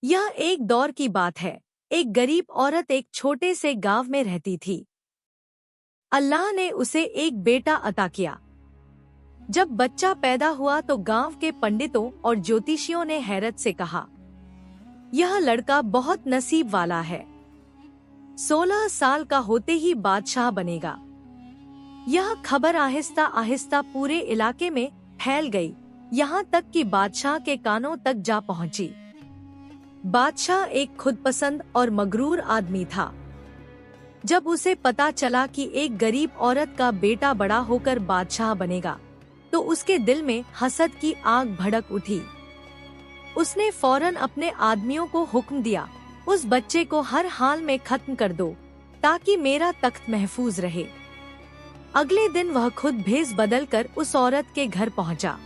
यह एक दौर की बात है। एक गरीब औरत एक छोटे से गांव में रहती थी। अल्लाह ने उसे एक बेटा अता किया। जब बच्चा पैदा हुआ तो गांव के पंडितों और ज्योतिषियों ने हैरत से कहा, यह लड़का बहुत नसीब वाला है। 16 साल का होते ही बादशाह बनेगा। यह खबर आहिस्ता आहिस्ता पूरे इलाके में फैल गई, यहाँ तक कि बादशाह के कानों तक जा पहुंची। बादशाह एक खुदपसंद और मगरूर आदमी था। जब उसे पता चला कि एक गरीब औरत का बेटा बड़ा होकर बादशाह बनेगा, तो उसके दिल में हसद की आग भड़क उठी। उसने फौरन अपने आदमियों को हुक्म दिया, उस बच्चे को हर हाल में खत्म कर दो, ताकि मेरा तख्त महफूज रहे। अगले दिन वह खुद भेष बदलकर उस औरत के घर पहुंचा।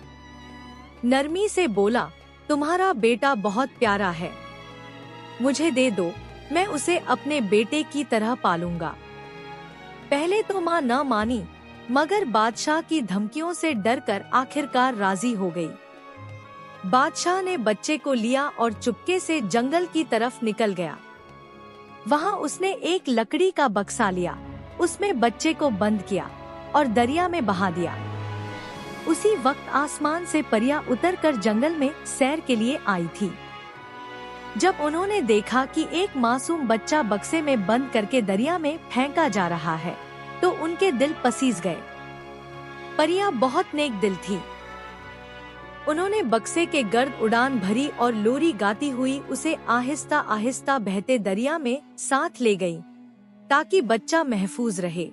नरमी से बोला, तुम्हारा बेटा बहुत प्यारा है, मुझे दे दो, मैं उसे अपने बेटे की तरह पालूंगा। पहले तो माँ न मानी, मगर बादशाह की धमकियों से डरकर आखिरकार राजी हो गई। बादशाह ने बच्चे को लिया और चुपके से जंगल की तरफ निकल गया। वहाँ उसने एक लकड़ी का बक्सा लिया, उसमें बच्चे को बंद किया और दरिया में बहा दिया। उसी वक्त आसमान से परियां उतरकर जंगल में सैर के लिए आई थी। जब उन्होंने देखा कि एक मासूम बच्चा बक्से में बंद करके दरिया में फेंका जा रहा है, तो उनके दिल पसीज गए। परियां बहुत नेक दिल थी। उन्होंने बक्से के गर्द उड़ान भरी और लोरी गाती हुई उसे आहिस्ता आहिस्ता बहते दरिया में साथ ले गई, ताकि बच्चा महफूज रहे।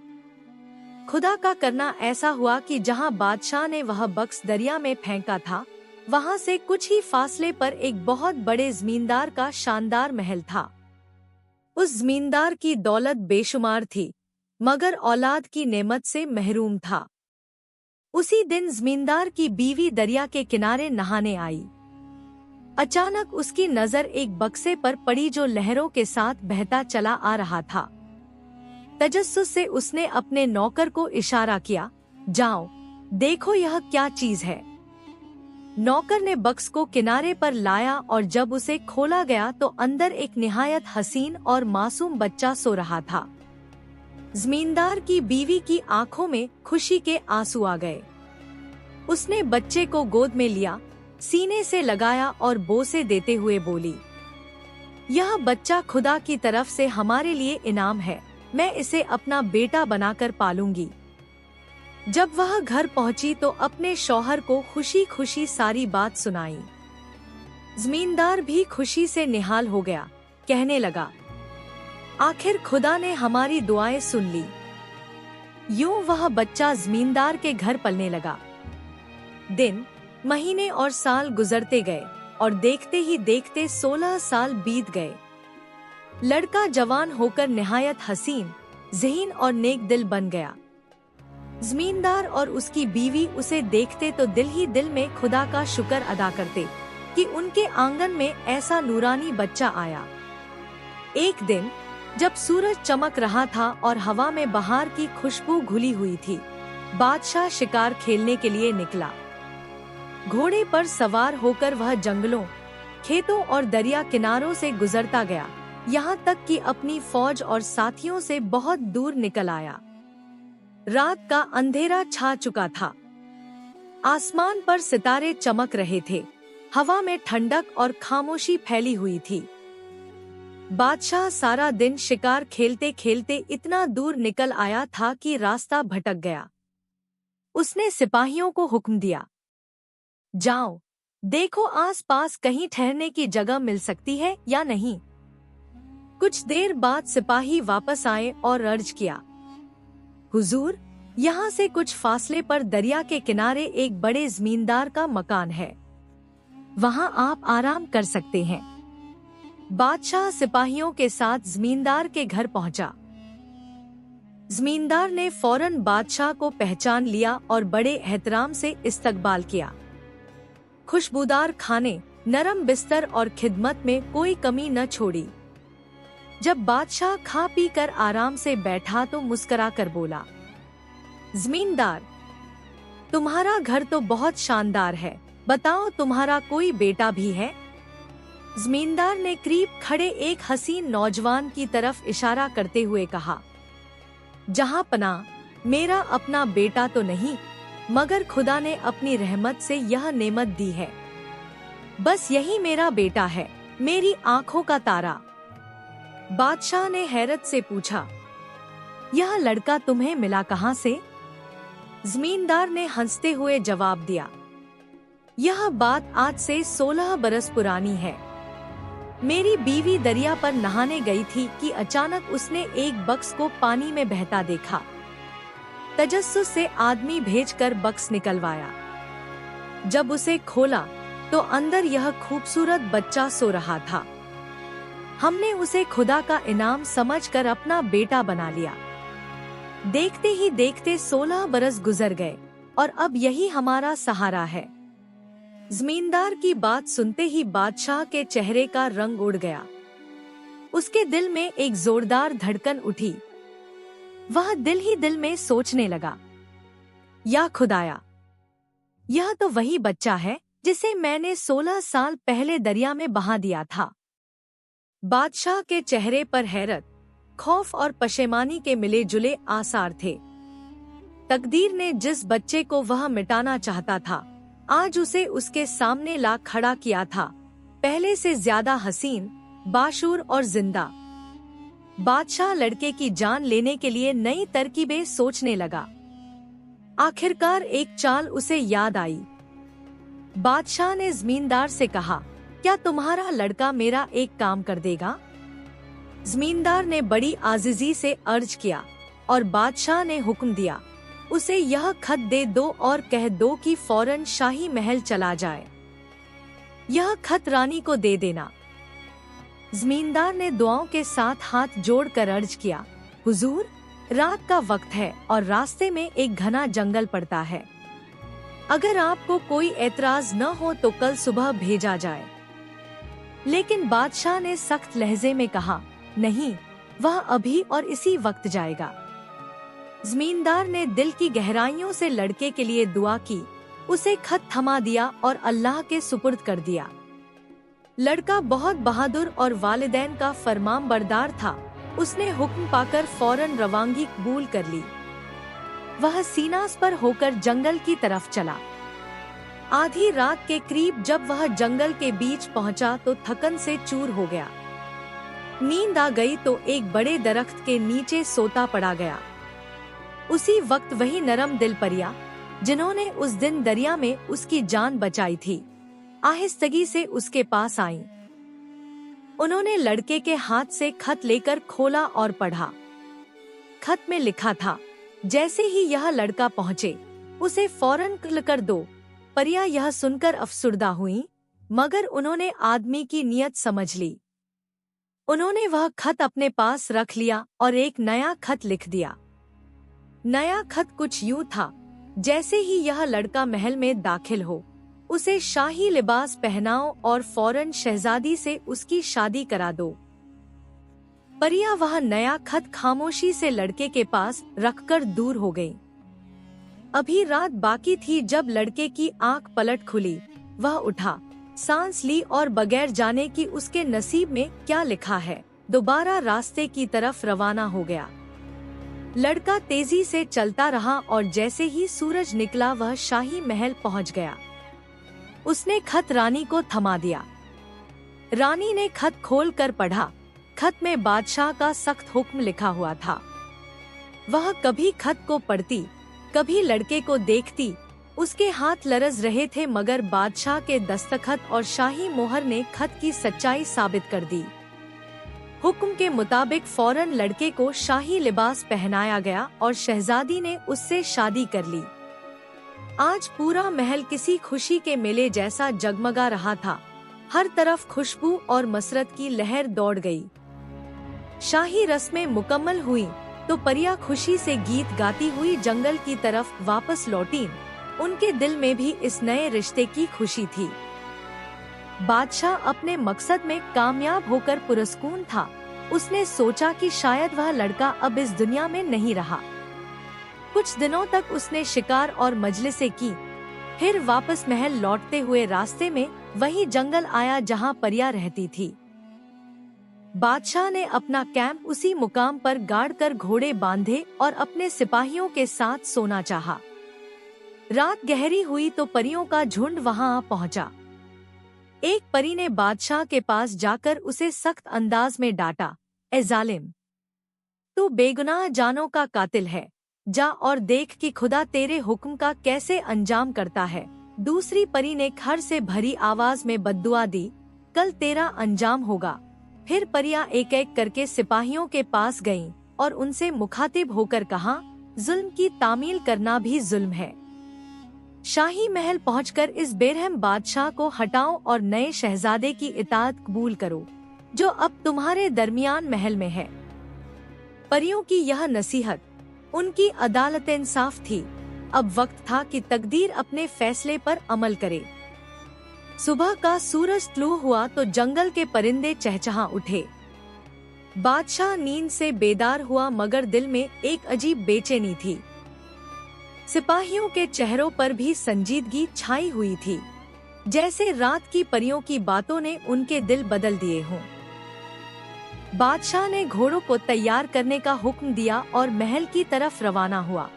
खुदा का करना ऐसा हुआ कि जहां बादशाह ने वह बक्स दरिया में फेंका था, वहां से कुछ ही फासले पर एक बहुत बड़े जमींदार का शानदार महल था। उस जमींदार की दौलत बेशुमार थी, मगर औलाद की नेमत से महरूम था। उसी दिन जमींदार की बीवी दरिया के किनारे नहाने आई। अचानक उसकी नजर एक बक्से पर पड़ी जो लहरों के साथ बहता चला आ रहा था। तजस्सुस से उसने अपने नौकर को इशारा किया, जाओ देखो यह क्या चीज है। नौकर ने बक्स को किनारे पर लाया और जब उसे खोला गया तो अंदर एक निहायत हसीन और मासूम बच्चा सो रहा था। जमींदार की बीवी की आंखों में खुशी के आंसू आ गए। उसने बच्चे को गोद में लिया, सीने से लगाया और बोसे देते हुए बोली, यह बच्चा खुदा की तरफ से हमारे लिए इनाम है, मैं इसे अपना बेटा बनाकर पालूंगी। जब वह घर पहुंची तो अपने शौहर को खुशी खुशी सारी बात सुनाई। जमींदार भी खुशी से निहाल हो गया, कहने लगा, आखिर खुदा ने हमारी दुआएं सुन ली। यूं वह बच्चा जमींदार के घर पलने लगा। दिन, महीने और साल गुजरते गए और देखते ही देखते 16 साल बीत गए। लड़का जवान होकर निहायत हसीन, ज़हीन और नेक दिल बन गया। जमींदार और उसकी बीवी उसे देखते तो दिल ही दिल में खुदा का शुक्र अदा करते कि उनके आंगन में ऐसा नूरानी बच्चा आया। एक दिन जब सूरज चमक रहा था और हवा में बहार की खुशबू घुली हुई थी, बादशाह शिकार खेलने के लिए निकला। घोड़े पर सवार होकर वह जंगलों, खेतों और दरिया किनारों से गुजरता गया, यहाँ तक कि अपनी फौज और साथियों से बहुत दूर निकल आया। रात का अंधेरा छा चुका था। आसमान पर सितारे चमक रहे थे, हवा में ठंडक और खामोशी फैली हुई थी। बादशाह सारा दिन शिकार खेलते खेलते इतना दूर निकल आया था कि रास्ता भटक गया। उसने सिपाहियों को हुक्म दिया, जाओ देखो आसपास कहीं ठहरने की जगह मिल सकती है या नहीं। कुछ देर बाद सिपाही वापस आए और अर्ज किया, हुजूर, यहाँ से कुछ फासले पर दरिया के किनारे एक बड़े जमींदार का मकान है, वहाँ आप आराम कर सकते हैं। बादशाह सिपाहियों के साथ जमींदार के घर पहुंचा। जमींदार ने फौरन बादशाह को पहचान लिया और बड़े एहतराम से इस्तकबाल किया। खुशबूदार खाने, नरम बिस्तर और खिदमत में कोई कमी न छोड़ी। जब बादशाह खा पी कर आराम से बैठा तो मुस्कुरा कर बोला, जमींदार, तुम्हारा घर तो बहुत शानदार है, बताओ तुम्हारा कोई बेटा भी है? जमींदार ने करीब खड़े एक हसीन नौजवान की तरफ इशारा करते हुए कहा, जहां पनाह, मेरा अपना बेटा तो नहीं, मगर खुदा ने अपनी रहमत से यह नेमत दी है। बस यही मेरा बेटा है, मेरी आंखों का तारा। बादशाह ने हैरत से पूछा, यह लड़का तुम्हें मिला कहां से? जमींदार ने हंसते हुए जवाब दिया, यह बात आज से 16 बरस पुरानी है। मेरी बीवी दरिया पर नहाने गई थी कि अचानक उसने एक बक्स को पानी में बहता देखा। तजस्सुस से आदमी भेजकर बक्स निकलवाया। जब उसे खोला तो अंदर यह खूबसूरत बच्चा सो रहा था। हमने उसे खुदा का इनाम समझकर अपना बेटा बना लिया। देखते ही देखते 16 बरस गुजर गए और अब यही हमारा सहारा है। जमींदार की बात सुनते ही बादशाह के चेहरे का रंग उड़ गया। उसके दिल में एक जोरदार धड़कन उठी। वह दिल ही दिल में सोचने लगा, या खुदाया, यह तो वही बच्चा है जिसे मैंने 16 साल पहले दरिया में बहा दिया था। बादशाह के चेहरे पर हैरत, खौफ और पशेमानी के मिले जुले आसार थे। तकदीर ने जिस बच्चे को वह मिटाना चाहता था, आज उसे उसके सामने ला खड़ा किया था, पहले से ज्यादा हसीन, बाशूर और जिंदा। बादशाह लड़के की जान लेने के लिए नई तरकीबें सोचने लगा। आखिरकार एक चाल उसे याद आई। बादशाह ने जमींदार से कहा, क्या तुम्हारा लड़का मेरा एक काम कर देगा? जमींदार ने बड़ी आजिजी से अर्ज किया और बादशाह ने हुक्म दिया, उसे यह खत दे दो और कह दो कि फौरन शाही महल चला जाए। यह खत रानी को दे देना। जमींदार ने दुआओं के साथ हाथ जोड़कर अर्ज किया, हुजूर, रात का वक्त है और रास्ते में एक घना जंगल पड़ता है। अगर आपको कोई एतराज न हो तो कल सुबह भेजा जाए। लेकिन बादशाह ने सख्त लहजे में कहा, नहीं, वह अभी और इसी वक्त जाएगा। जमींदार ने दिल की गहराइयों से लड़के के लिए दुआ की, उसे खत थमा दिया और अल्लाह के सुपुर्द कर दिया। लड़का बहुत बहादुर और वालिदैन का फरमानबरदार था। उसने हुक्म पाकर फौरन रवांगी कबूल कर ली। वह सीनास पर होकर जंगल की तरफ चला। आधी रात के करीब जब वह जंगल के बीच पहुंचा तो थकन से चूर हो गया। नींद आ गई तो एक बड़े दरख्त के नीचे सोता पड़ा गया। उसी वक्त वही नरम दिल परियां, जिन्होंने उस दिन दरिया में उसकी जान बचाई थी, आहिस्तगी से उसके पास आईं। उन्होंने लड़के के हाथ से खत लेकर खोला और पढ़ा। खत में लिखा था, जैसे ही यह लड़का पहुँचे उसे फौरन कत्ल कर दो। परियां यह सुनकर अफसुर्दा हुई, मगर उन्होंने आदमी की नीयत समझ ली। उन्होंने वह खत अपने पास रख लिया और एक नया खत लिख दिया। नया खत कुछ यूं था, जैसे ही यह लड़का महल में दाखिल हो, उसे शाही लिबास पहनाओ और फौरन शहजादी से उसकी शादी करा दो। परियां वह नया खत खामोशी से लड़के के पास रखकर दूर हो गई। अभी रात बाकी थी जब लड़के की आंख पलट खुली। वह उठा, सांस ली और बगैर जाने कि उसके नसीब में क्या लिखा है, दोबारा रास्ते की तरफ रवाना हो गया। लड़का तेजी से चलता रहा और जैसे ही सूरज निकला वह शाही महल पहुंच गया। उसने खत रानी को थमा दिया। रानी ने खत खोलकर पढ़ा। खत में बादशाह का सख्त हुक्म लिखा हुआ था। वह कभी खत को पढ़ती, कभी लड़के को देखती। उसके हाथ लरज रहे थे, मगर बादशाह के दस्तखत और शाही मोहर ने खत की सच्चाई साबित कर दी। हुक्म के मुताबिक फौरन लड़के को शाही लिबास पहनाया गया और शहजादी ने उससे शादी कर ली। आज पूरा महल किसी खुशी के मेले जैसा जगमगा रहा था। हर तरफ खुशबू और मसरत की लहर दौड़ गई। शाही रस्में मुकम्मल हुई तो परियां खुशी से गीत गाती हुई जंगल की तरफ वापस लौटीं। उनके दिल में भी इस नए रिश्ते की खुशी थी। बादशाह अपने मकसद में कामयाब होकर पुरस्कून था। उसने सोचा कि शायद वह लड़का अब इस दुनिया में नहीं रहा। कुछ दिनों तक उसने शिकार और मजलिसें की। फिर वापस महल लौटते हुए रास्ते में वही जंगल आया जहाँ परियां रहती थी। बादशाह ने अपना कैंप उसी मुकाम पर गाड़कर घोड़े बांधे और अपने सिपाहियों के साथ सोना चाहा। रात गहरी हुई तो परियों का झुंड वहां आ पहुंचा। एक परी ने बादशाह के पास जाकर उसे सख्त अंदाज में डांटा, ए जालिम, तू बेगुनाह जानों का कातिल है, जा और देख कि खुदा तेरे हुक्म का कैसे अंजाम करता है। दूसरी परी ने खर से भरी आवाज में बद्दुआ दी, कल तेरा अंजाम होगा। फिर परियां एक एक करके सिपाहियों के पास गईं और उनसे मुखातिब होकर कहा, जुल्म की तामील करना भी जुल्म है। शाही महल पहुंचकर इस बेरहम बादशाह को हटाओ और नए शहजादे की इताअत कबूल करो, जो अब तुम्हारे दरमियान महल में है। परियों की यह नसीहत उनकी अदालत इंसाफ थी। अब वक्त था कि तकदीर अपने फैसले पर अमल करे। सुबह का सूरज तुलू हुआ तो जंगल के परिंदे चहचहा उठे। बादशाह नींद से बेदार हुआ मगर दिल में एक अजीब बेचैनी थी। सिपाहियों के चेहरों पर भी संजीदगी छाई हुई थी, जैसे रात की परियों की बातों ने उनके दिल बदल दिए हों। बादशाह ने घोड़ों को तैयार करने का हुक्म दिया और महल की तरफ रवाना हुआ।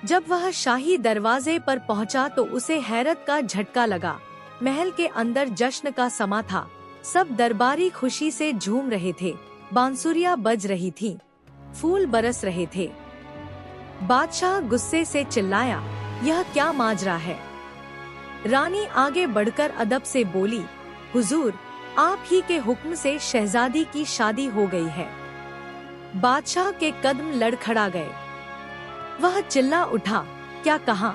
जब वह शाही दरवाजे पर पहुंचा तो उसे हैरत का झटका लगा। महल के अंदर जश्न का समा था। सब दरबारी खुशी से झूम रहे थे, बांसुरियां बज रही थीं, फूल बरस रहे थे। बादशाह गुस्से से चिल्लाया, यह क्या माजरा है? रानी आगे बढ़कर अदब से बोली, हुजूर, आप ही के हुक्म से शहजादी की शादी हो गई है। बादशाह के कदम लड़खड़ा गए। वह चिल्ला उठा, क्या कहा?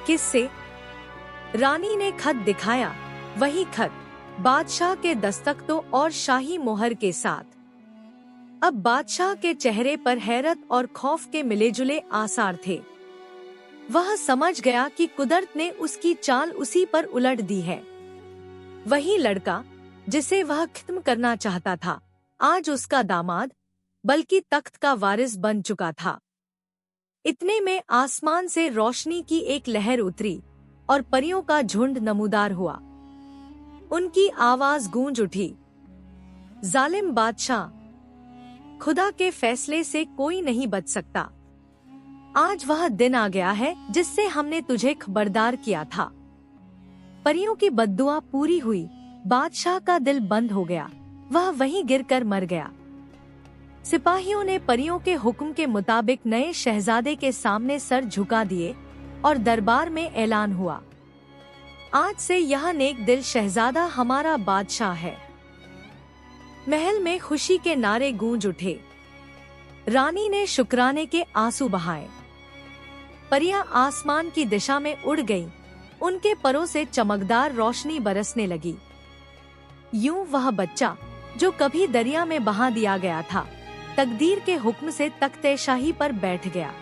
किससे? रानी ने खत दिखाया। वही खत, बादशाह के दस्तखतों और शाही मोहर के साथ। अब बादशाह के चेहरे पर हैरत और खौफ के मिलेजुले आसार थे। वह समझ गया कि कुदरत ने उसकी चाल उसी पर उलट दी है। वही लड़का जिसे वह खत्म करना चाहता था, आज उसका दामाद, बल्कि तख्त का वारिस बन चुका था। इतने में आसमान से रोशनी की एक लहर उतरी और परियों का झुंड नमूदार हुआ। उनकी आवाज गूंज उठी, जालिम बादशाह, खुदा के फैसले से कोई नहीं बच सकता। आज वह दिन आ गया है जिससे हमने तुझे खबरदार किया था। परियों की बद्दुआ पूरी हुई। बादशाह का दिल बंद हो गया। वह वहीं गिरकर मर गया। सिपाहियों ने परियों के हुक्म के मुताबिक नए शहजादे के सामने सर झुका दिए और दरबार में ऐलान हुआ, आज से यह नेक दिल शहजादा हमारा बादशाह है। महल में खुशी के नारे गूंज उठे। रानी ने शुक्राने के आंसू बहाए। परियां आसमान की दिशा में उड़ गईं। उनके परों से चमकदार रोशनी बरसने लगी। यूं वह बच्चा जो कभी दरिया में बहा दिया गया था, तकदीर के हुक्म से तख्त-ए-शाही पर बैठ गया।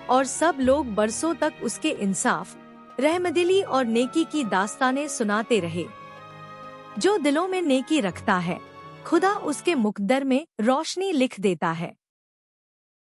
और सब लोग बरसों तक उसके इंसाफ, रहमदिली और नेकी की दास्तानें सुनाते रहे। जो दिलों में नेकी रखता है, खुदा उसके मुकद्दर में रोशनी लिख देता है।